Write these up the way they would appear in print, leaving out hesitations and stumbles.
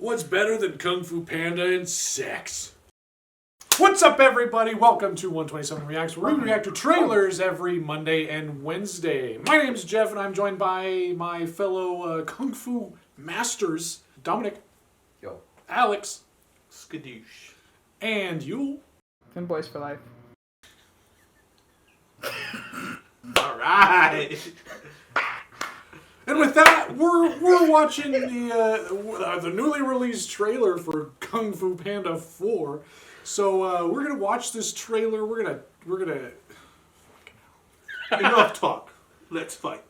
What's better than Kung Fu Panda and sex? What's up, everybody? Welcome to 127 Reacts, where we react to trailers every Monday and Wednesday. My name's Jeff, and I'm joined by my fellow Kung Fu masters, Dominic. Yo. Alex. Skadoosh. And Yule. And boys for life. All right. And with that, we're watching the newly released trailer for Kung Fu Panda 4. So we're gonna watch this trailer. We're gonna. Enough talk. Let's fight.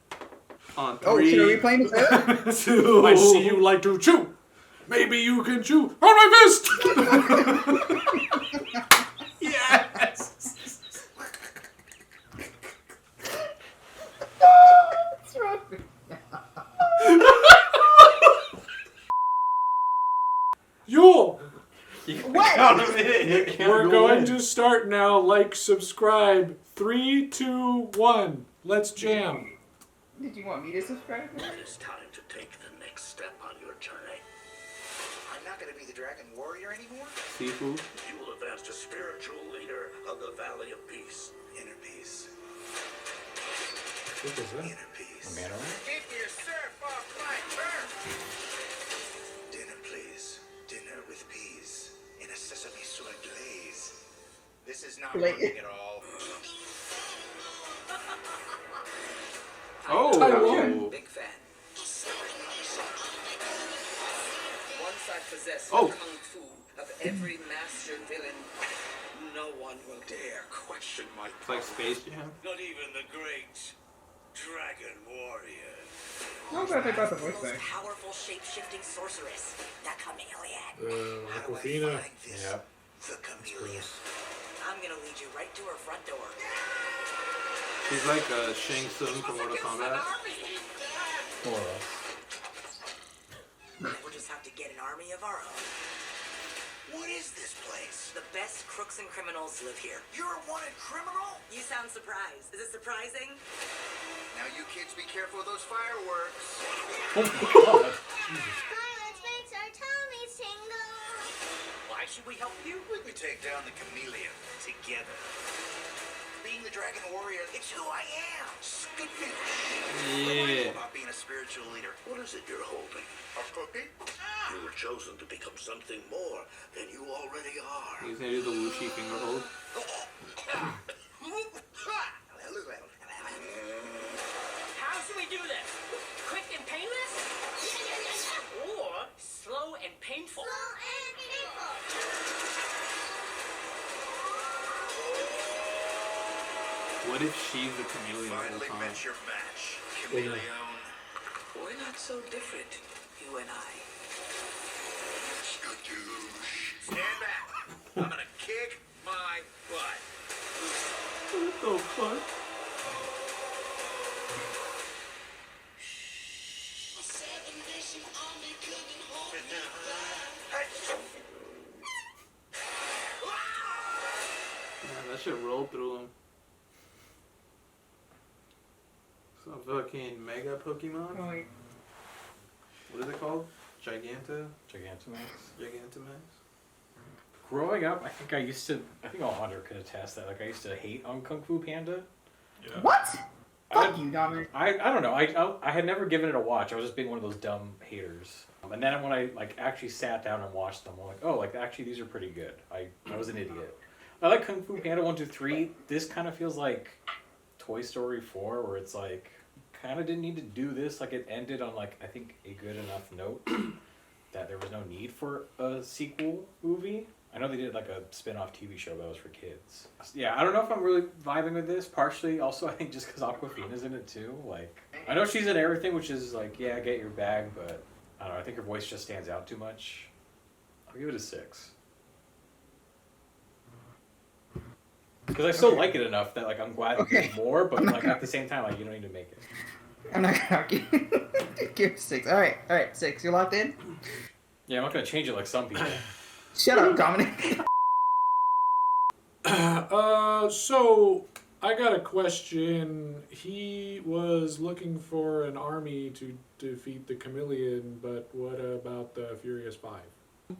On Oh, three. so are we playing the trailer? 2. I see you like to chew. Maybe you can chew on my fist. Yes. What's wrong? Yule. What? Count a minute. We're going to start now. Like, subscribe. 3, 2, 1. Let's jam. Did you want me to subscribe? It's time to take the next step on your journey. I'm not going to be the Dragon Warrior anymore. Seafood. You will advance to spiritual leader of the Valley of Peace. Inner peace. Inner peace. Keep your surf off my turf. Dinner, please. Dinner with peas in a sesame soy glaze. This is not working at all. Oh. Taiwan. Big fan. Once I possess Oh. the kung fu of every master villain, no one will dare question my It's like Space Jam. Not even the great Dragon Warrior. I'm glad they brought the voice back. Powerful shape-shifting sorceress, the chameleon. How do I Aquafina. find this? Yep. The chameleon. I'm gonna lead you right to her front door. He's like Shang Tsung from Mortal Kombat. More or less. We'll just have to get an army of our own. What is this place? The best crooks and criminals live here. You're a wanted criminal? You sound surprised. Is it surprising? Now you kids be careful of those fireworks. Violence makes our tummies tingle. Why should we help you? We take down the chameleon together. Being the Dragon Warrior, it's who I am. Yeah. About being a spiritual leader. What is it you're holding? A cookie? You were chosen to become something more than you already are. He's gonna do the Wuxi finger hold. How should we do this? Quick and painless? Or slow and painful? What if she's the chameleon the whole Finally time? met your match, chameleon. We're not so different, you and I. Skadoosh. Stand back. I'm gonna kick my butt. What the fuck? Man, that shit rolled through him. Some fucking mega Pokemon? Oh, wait. What is it called? Gigantamax. Gigantamax? Growing up, I think all Hunter could attest that. Like, I used to hate on Kung Fu Panda. What? I- Fuck you, Dominic. I don't know. I had never given it a watch. I was just being one of those dumb haters. And then when I actually sat down and watched them, I'm like, oh, actually these are pretty good. I was an idiot. I like Kung Fu Panda 1, 2, 3. This kind of feels like Toy Story 4, where it's like kind of didn't need to do this. Like, it ended on I think a good enough note that there was no need for a sequel movie. I know they did a spin-off TV show that was for kids. Yeah, I don't know if I'm really vibing with this. Partially, also, I think just because Aquafina's in it too. I know she's in everything, which is yeah, get your bag, but I don't know. I think her voice just stands out too much. I'll give it a 6. Because I still like it enough that I'm glad there's more, but at the same time, you don't need to make it. I'm not gonna give it 6. Alright, 6. You locked in? Yeah, I'm not gonna change it like some people. Shut up, Dominic. So I got a question. He was looking for an army to defeat the Chameleon, but what about the Furious Five?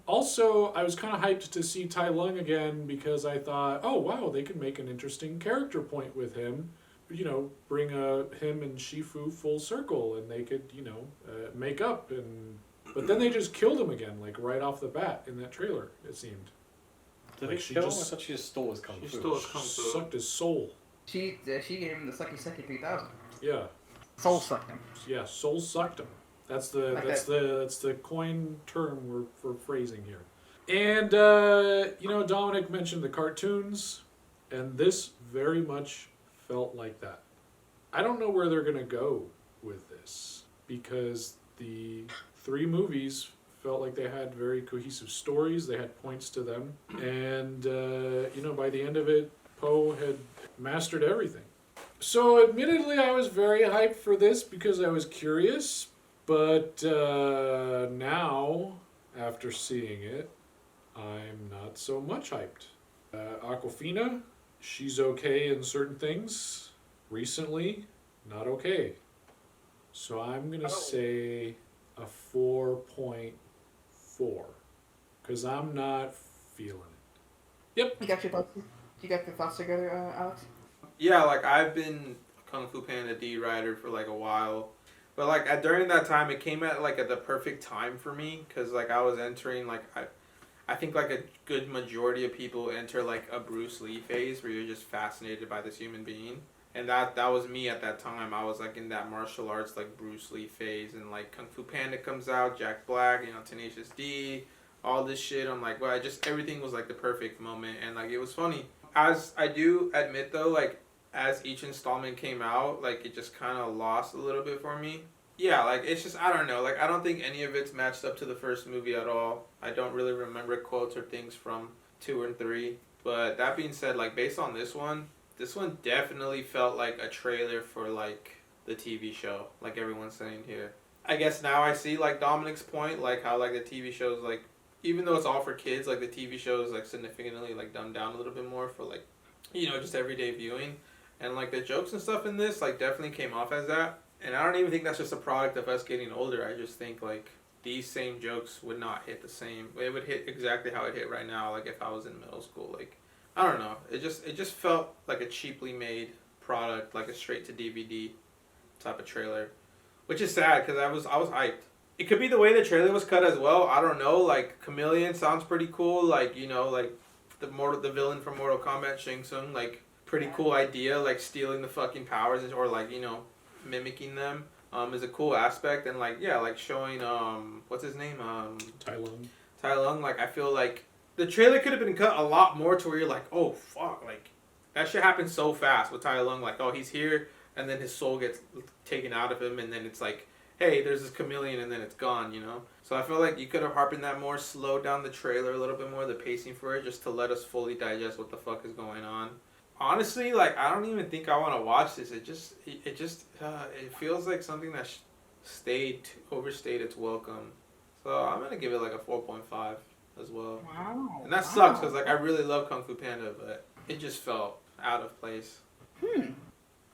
Also, I was kind of hyped to see Tai Lung again because I thought, oh wow, they could make an interesting character point with him. You know, bring him and Shifu full circle, and they could, make up. But then they just killed him again, like right off the bat in that trailer. It seemed. Did Like, they she kill him? I just- thought she just stole his kung fu. She stole his kung fu. Sucked his soul. She gave him the Sucky 3000. Yeah, Soul sucked him. yeah, soul sucked him. That's the Like that's that. that's the coin term we're phrasing here. And Dominic mentioned the cartoons, and this very much felt like that. I don't know where they're gonna go with this because the 3 movies felt like they had very cohesive stories. They had points to them, and by the end of it, Poe had mastered everything. So, admittedly, I was very hyped for this because I was curious, but now, after seeing it, I'm not so much hyped. Aquafina, she's okay in certain things. Recently, not okay. So I'm going to say a 4.4 because I'm not feeling it. Yep. You got your thoughts? You got the thoughts together, Alex? Yeah, like I've been Kung Fu Panda D rider for like a while, but like during that time, it came at like at the perfect time for me because like I was entering like I think like a good majority of people enter like a Bruce Lee phase where you're just fascinated by this human being, and that was me at that time. I was like in that martial arts like Bruce Lee phase, and like Kung Fu Panda comes out, Jack Black, Tenacious D, all this shit. I'm like, well, everything was like the perfect moment, and like it was funny. As I do admit though, like as each installment came out, like it just kind of lost a little bit for me. Yeah, like it's just, I don't know, like I don't think any of it's matched up to the first movie at all. I don't really remember quotes or things from 2 and 3. But that being said, like based on this one definitely felt like a trailer for like the TV show, like everyone's saying here. I guess now I see like Dominic's point, like how like the TV show's like, even though it's all for kids, like the TV show is like significantly like dumbed down a little bit more for like, just everyday viewing. And like the jokes and stuff in this like definitely came off as that. And I don't even think that's just a product of us getting older. I just think like these same jokes would not hit the same. It would hit exactly how it hit right now, like if I was in middle school. Like I don't know. It just felt like a cheaply made product, like a straight to DVD type of trailer. Which is sad because I was hyped. It could be the way the trailer was cut as well. I don't know. Like Chameleon sounds pretty cool. Like like the villain from Mortal Kombat, Shang Tsung, like pretty cool idea. Like stealing the fucking powers or like mimicking them is a cool aspect. And like like showing what's his name Tai Lung. Like I feel like the trailer could have been cut a lot more to where you're like, oh fuck, like that shit happens so fast with Tai Lung. Like oh he's here and then his soul gets taken out of him and then it's like, hey, there's this chameleon, and then it's gone, So I feel like you could have harpened that more, slowed down the trailer a little bit more, the pacing for it, just to let us fully digest what the fuck is going on. Honestly, like, I don't even think I want to watch this. It feels like something that overstayed its welcome. So I'm going to give it like a 4.5 as well. Wow. And that sucks, because like, I really love Kung Fu Panda, but it just felt out of place.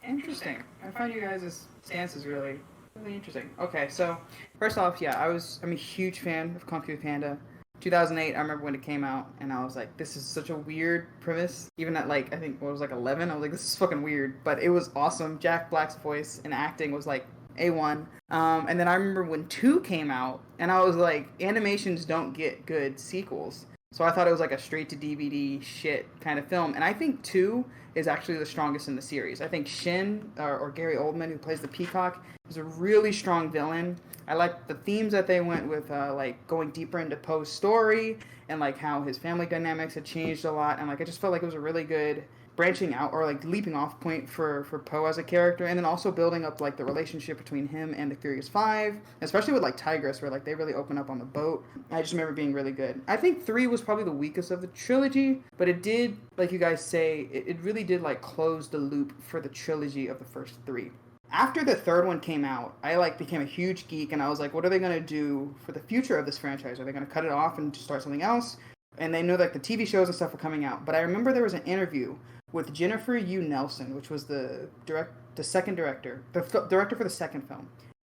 Interesting. I find you guys' stances really interesting. Okay, so first off, yeah, I'm a huge fan of Kung Fu Panda. 2008, I remember when it came out, and I was like, this is such a weird premise. Even at like, I think, 11, I was like, this is fucking weird, but it was awesome. Jack Black's voice and acting was like A1. And then I remember when 2 came out, and I was like, animations don't get good sequels. So I thought it was like a straight to DVD shit kind of film. And I think 2 is actually the strongest in the series. I think Shin, or Gary Oldman, who plays the Peacock, is a really strong villain. I like the themes that they went with, like going deeper into Poe's story and like how his family dynamics had changed a lot. And like I just felt like it was a really good branching out or like leaping off point for Poe as a character, and then also building up like the relationship between him and the Furious Five, especially with like Tigress, where like they really open up on the boat. I just remember being really good. I think 3 was probably the weakest of the trilogy, but it did, like you guys say, it really did like close the loop for the trilogy of the first 3. After the 3rd one came out, I like became a huge geek, and I was like, what are they gonna do for the future of this franchise? Are they gonna cut it off and start something else? And they know like the TV shows and stuff were coming out, but I remember there was an interview with Jennifer Yu Nelson, which was the director for the second film.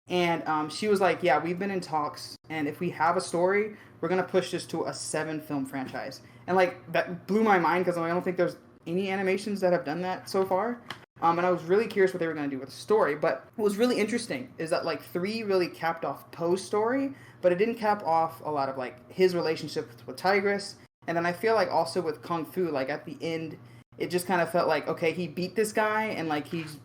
And she was like, yeah, we've been in talks, and if we have a story, we're going to push this to a 7-film franchise. And, like, that blew my mind because I don't think there's any animations that have done that so far. And I was really curious what they were going to do with the story. But what was really interesting is that, like, 3 really capped off Poe's story, but it didn't cap off a lot of, like, his relationship with Tigress. And then I feel like also with Kung Fu, like, at the end, it just kind of felt like, okay, he beat this guy, and, like, he's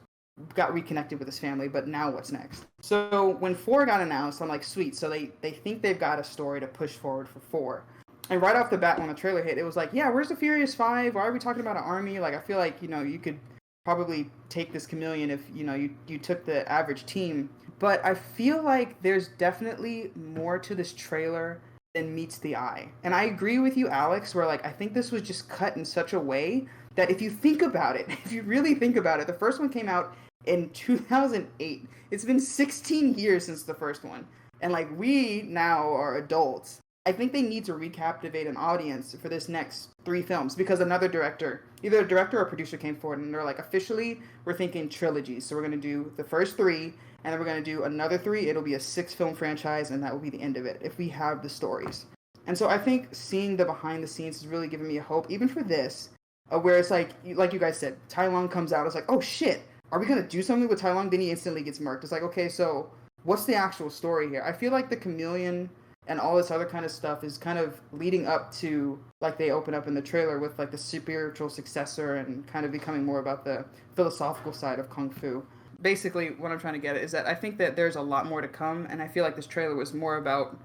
got reconnected with his family, but now what's next? So when 4 got announced, I'm like, sweet. So they think they've got a story to push forward for 4. And right off the bat, when the trailer hit, it was like, yeah, where's the Furious 5? Why are we talking about an army? Like, I feel like, you could probably take this chameleon if, you took the average team. But I feel like there's definitely more to this trailer than meets the eye. And I agree with you, Alex, where, like, I think this was just cut in such a way that if you think about it, if you really think about it, the first one came out in 2008. It's been 16 years since the first one. And, like, we now are adults. I think they need to recaptivate an audience for this next 3 films because another director, either a director or a producer came forward and they're like, officially, we're thinking trilogies. So we're going to do the first 3 and then we're going to do another 3. It'll be a 6-film franchise and that will be the end of it if we have the stories. And so I think seeing the behind the scenes has really given me a hope, even for this, where it's like you guys said, Tai Lung comes out, it's like, oh shit, are we going to do something with Tai Lung? Then he instantly gets murked. It's like, okay, so what's the actual story here? I feel like the chameleon and all this other kind of stuff is kind of leading up to, like they open up in the trailer with like the spiritual successor and kind of becoming more about the philosophical side of Kung Fu. Basically, what I'm trying to get at is that I think that there's a lot more to come, and I feel like this trailer was more about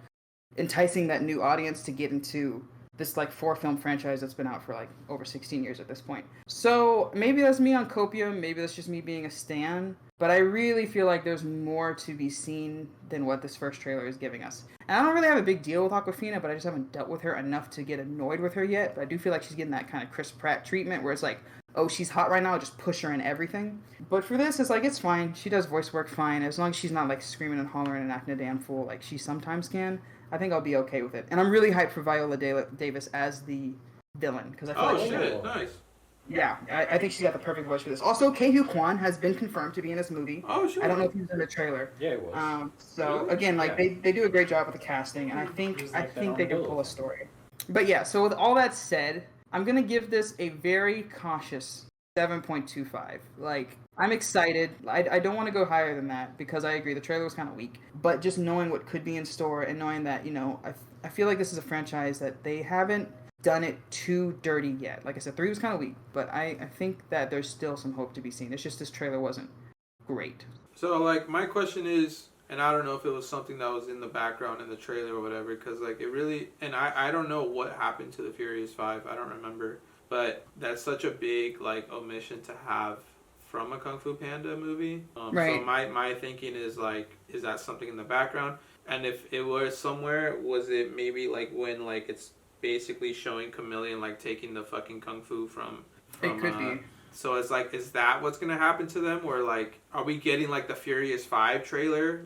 enticing that new audience to get into this like 4-film franchise that's been out for like over 16 years at this point. So maybe that's me on copium, maybe that's just me being a stan, but I really feel like there's more to be seen than what this first trailer is giving us. And I don't really have a big deal with Awkwafina, but I just haven't dealt with her enough to get annoyed with her yet. But I do feel like she's getting that kind of Chris Pratt treatment where it's like, oh, she's hot right now, just push her in everything. But for this, it's like, it's fine. She does voice work fine. As long as she's not like screaming and hollering and acting a damn fool like she sometimes can, I think I'll be okay with it. And I'm really hyped for Viola Davis as the villain. Because I feel Nice. Yeah, I think she's got the perfect voice for this. Also, Ke-Huy Quan has been confirmed to be in this movie. Oh, shit. I don't know if he was in the trailer. Yeah, it was. So again, like they do a great job with the casting, and I think they can pull a story. But yeah, so with all that said, I'm gonna give this a very cautious 7.25. Like, I'm excited. I don't want to go higher than that because I agree the trailer was kind of weak. But just knowing what could be in store and knowing that I feel like this is a franchise that they haven't done it too dirty yet. Like I said, 3 was kind of weak, but I think that there's still some hope to be seen. It's just this trailer wasn't great. So, like, my question is, and I don't know if it was something that was in the background in the trailer or whatever, because, like, it really, and I don't know what happened to the Furious 5, I don't remember, but that's such a big, like, omission to have from a Kung Fu Panda movie. Right. So my thinking is, like, is that something in the background? And if it was somewhere, was it maybe, like, when, like, it's basically showing Chameleon like taking the fucking kung fu from it could be. So it's like, is that what's gonna happen to them, or like, are we getting like the Furious 5 trailer,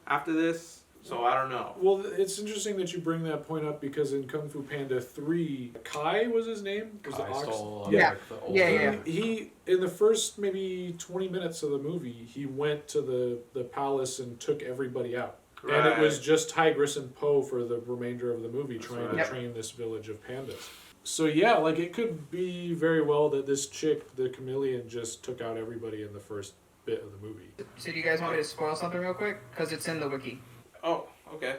after this? So I don't know. Well, it's interesting that you bring that point up because in Kung Fu Panda 3, Kai was his name? Was Kai the ox? stole, Yeah. yeah. He in the first maybe 20 minutes of the movie, he went to the palace and took everybody out. Right. And it was just Tigress and Poe for the remainder of the movie trying right. to train this village of pandas. So yeah, like it could be very well that this chick, the chameleon, just took out everybody in the first bit of the movie. So do you guys want me to spoil something real quick? Because it's in the wiki. Oh, okay.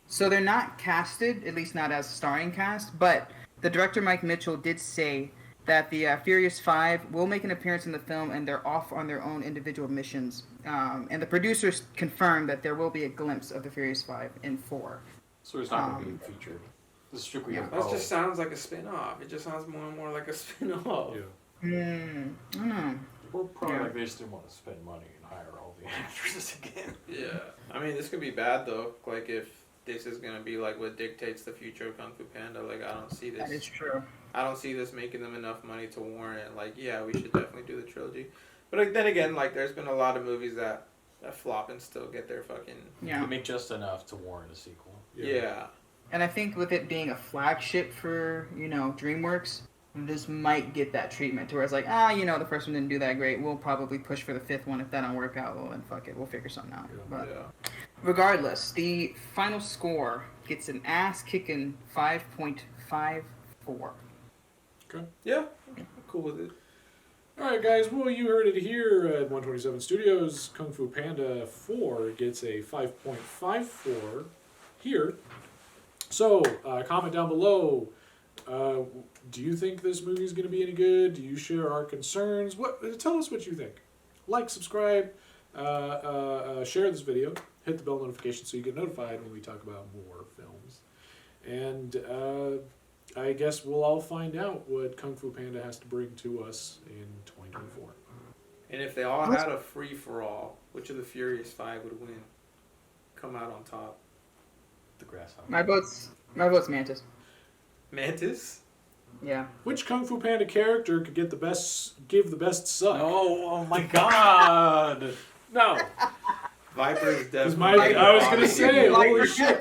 So they're not casted, at least not as starring cast, but the director Mike Mitchell did say that the Furious 5 will make an appearance in the film and they're off on their own individual missions. And the producers confirmed that there will be a glimpse of the Furious 5 in 4. So it's not going to be featured. This is strictly That just sounds like a spin-off. It just sounds more and more like a spin-off. Yeah. I don't know. We're probably like they just didn't want to spend money and hire all the actresses again. Yeah. I mean, this could be bad, though. Like, if this is going to be, like, what dictates the future of Kung Fu Panda, like, I don't see this. That is true. I don't see this making them enough money to warrant, like, yeah, we should definitely do the trilogy. But like, then again, like, there's been a lot of movies that flop and still get their fucking... Yeah. They make just enough to warrant a sequel. Yeah. And I think with it being a flagship for, DreamWorks, this might get that treatment to where it's like, the first one didn't do that great. We'll probably push for the fifth one. If that don't work out, well then fuck it, we'll figure something out. But regardless, the final score gets an ass-kicking 5.54. Okay. Yeah, I'm cool with it. Alright guys, well you heard it here at 127 Studios. Kung Fu Panda 4 gets a 5.54 here. So, comment down below. Do you think this movie is going to be any good? Do you share our concerns? Tell us what you think. Like, subscribe, share this video, hit the bell notification so you get notified when we talk about more films. And I guess we'll all find out what Kung Fu Panda has to bring to us in 2024. And if they all had a free-for-all, which of the Furious Five would win? Come out on top. The grasshopper. My vote's Mantis. Mantis? Yeah. Which Kung Fu Panda character could give the best suck? Oh my god! No. Viper is I was definitely. gonna say, holy shit.